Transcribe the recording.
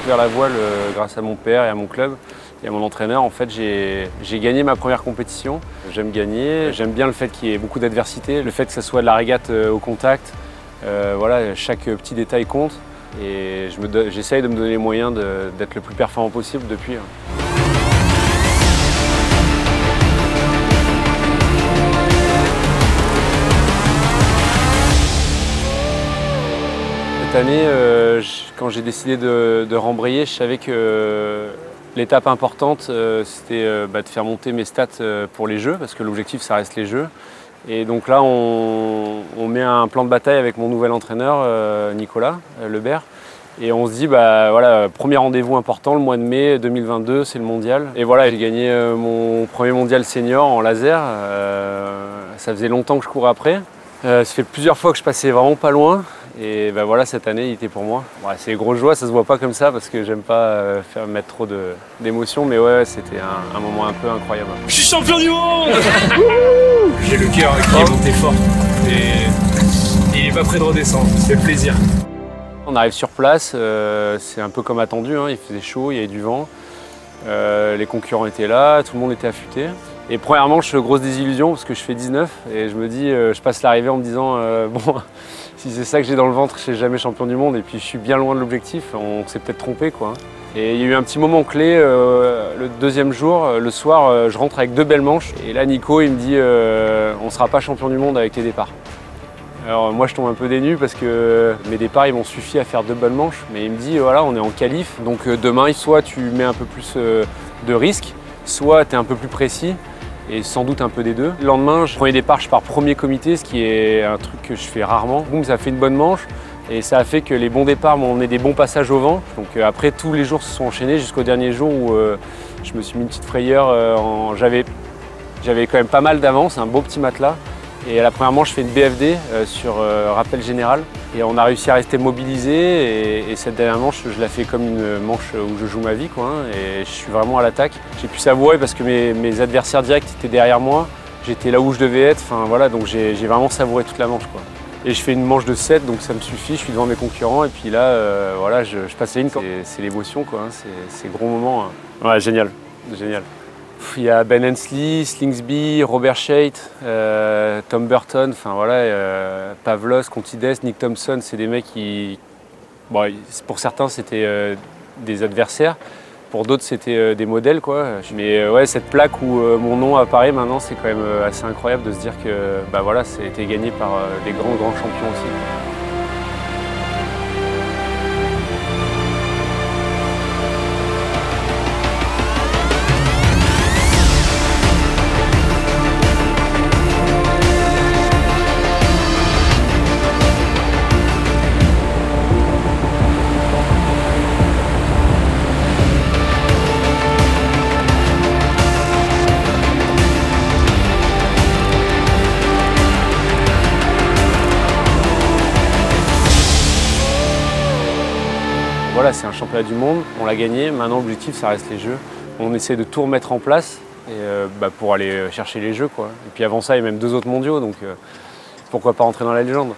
découvert la voile grâce à mon père et à mon club et à mon entraîneur. En fait, j'ai gagné ma première compétition. J'aime gagner, j'aime bien le fait qu'il y ait beaucoup d'adversité, le fait que ce soit de la régate au contact. Voilà, chaque petit détail compte et j'essaye de me donner les moyens d'être le plus performant possible depuis. Cette année, quand j'ai décidé de rembrayer, je savais que l'étape importante, c'était de faire monter mes stats pour les Jeux, parce que l'objectif, ça reste les Jeux. Et donc là, on met un plan de bataille avec mon nouvel entraîneur, Nicolas Lebert. Et on se dit, voilà, premier rendez-vous important, le mois de mai 2022, c'est le mondial. Et voilà, j'ai gagné mon premier mondial senior en laser. Ça faisait longtemps que je courais après. Ça fait plusieurs fois que je passais vraiment pas loin. Et voilà, cette année, il était pour moi. Ouais, c'est grosse joie, ça se voit pas comme ça parce que j'aime pas mettre trop d'émotions. Mais ouais, c'était un moment un peu incroyable. Je suis champion du monde. J'ai le cœur qui est monté fort. Et il est pas prêt de redescendre, ça fait plaisir. On arrive sur place, c'est un peu comme attendu, hein, il faisait chaud, il y avait du vent. Les concurrents étaient là, tout le monde était affûté. Et premièrement, je suis grosse désillusion parce que je fais 19 et je me dis, je passe l'arrivée en me disant, bon, si c'est ça que j'ai dans le ventre, je ne serai jamais champion du monde et puis je suis bien loin de l'objectif, on s'est peut-être trompé quoi. Et il y a eu un petit moment clé, le deuxième jour, le soir, je rentre avec 2 belles manches et là Nico il me dit, on ne sera pas champion du monde avec tes départs. Alors moi je tombe un peu dénu parce que mes départs ils m'ont suffi à faire 2 bonnes manches, mais il me dit voilà on est en qualif, donc demain soit tu mets un peu plus de risques, soit tu es un peu plus précis et sans doute un peu des deux. Le lendemain, premier départ, je pars premier comité, ce qui est un truc que je fais rarement. Boum, ça fait une bonne manche et ça a fait que les bons départs m'ont emmené des bons passages au vent. Donc après tous les jours se sont enchaînés jusqu'au dernier jour où je me suis mis une petite frayeur. J'avais quand même pas mal d'avance, un beau petit matelas. Et à la première manche, je fais une BFD sur rappel général. Et on a réussi à rester mobilisé. Et cette dernière manche, je la fais comme une manche où je joue ma vie, quoi, hein, et je suis vraiment à l'attaque. J'ai pu savourer parce que mes adversaires directs étaient derrière moi. J'étais là où je devais être. Enfin, voilà, donc j'ai vraiment savouré toute la manche, quoi. Et je fais une manche de 7, donc ça me suffit. Je suis devant mes concurrents. Et puis là, voilà, je passe la ligne. C'est l'émotion, quoi, hein, c'est gros moment. Hein. Ouais, génial, génial. Il y a Ben Hensley, Slingsby, Robert Scheidt, Tom Burton, enfin voilà, Pavlos, Contides, Nick Thompson, c'est des mecs qui, bon, pour certains c'était des adversaires, pour d'autres c'était des modèles quoi. Mais ouais, cette plaque où mon nom apparaît maintenant, c'est quand même assez incroyable de se dire que voilà, ça a été gagné par des grands champions aussi. Voilà, c'est un championnat du monde, on l'a gagné, maintenant l'objectif ça reste les Jeux. On essaie de tout remettre en place et, pour aller chercher les Jeux, quoi. Et puis avant ça, il y a même 2 autres mondiaux, donc pourquoi pas rentrer dans la légende.